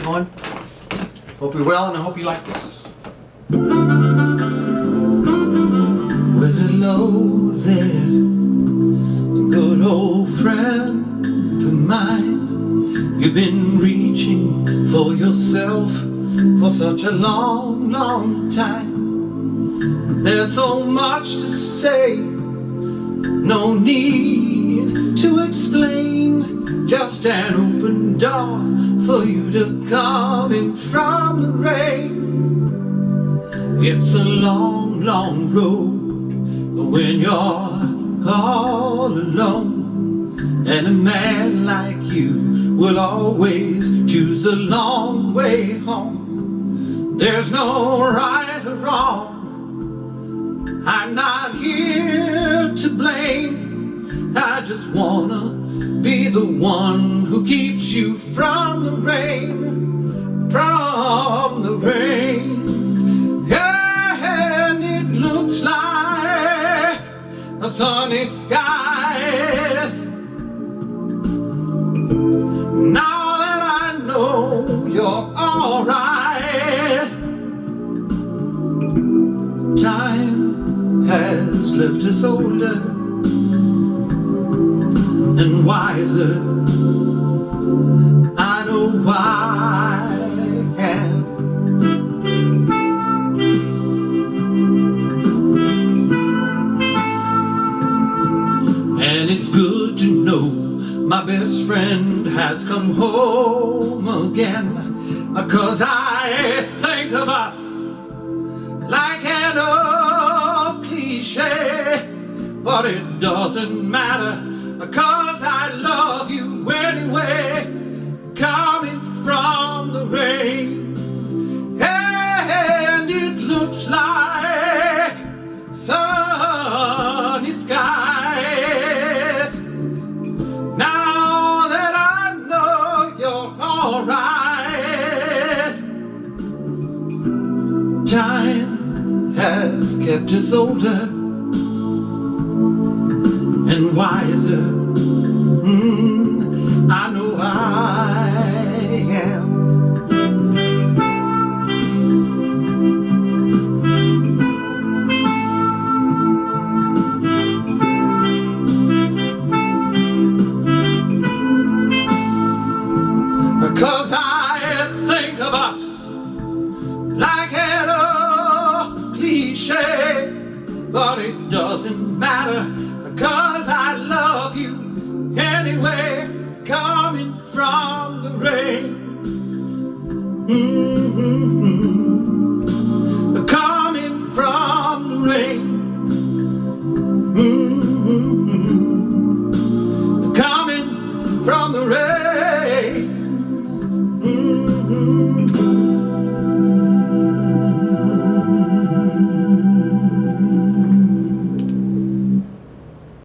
going? Hope you're well, and I hope you like this. Well, hello there, good old friend of mine. You've been reaching for yourself for such a long, long time. There's so much to say, no need to explain. Just an open door for you to come in from the rain. It's a long, long road when you're all alone, and a man like you will always choose the long way home. There's no right or wrong, I'm not here to blame. I just wanna be the one who keeps you from the rain, from the rain. And it looks like a sunny skies. Now that I know you're alright, time has left us older and wiser. I know why. And it's good to know my best friend has come home again, 'cause I think of us like an old cliche, but it doesn't matter, 'cause I love you anyway. Coming from the rain, and it looks like sunny skies. Now that I know you're alright, time has kept us older and wiser. I know I am. Because I think of us like an old cliche, but it doesn't matter, because I love you anyway. Coming from the rain, coming from the rain, coming from the rain.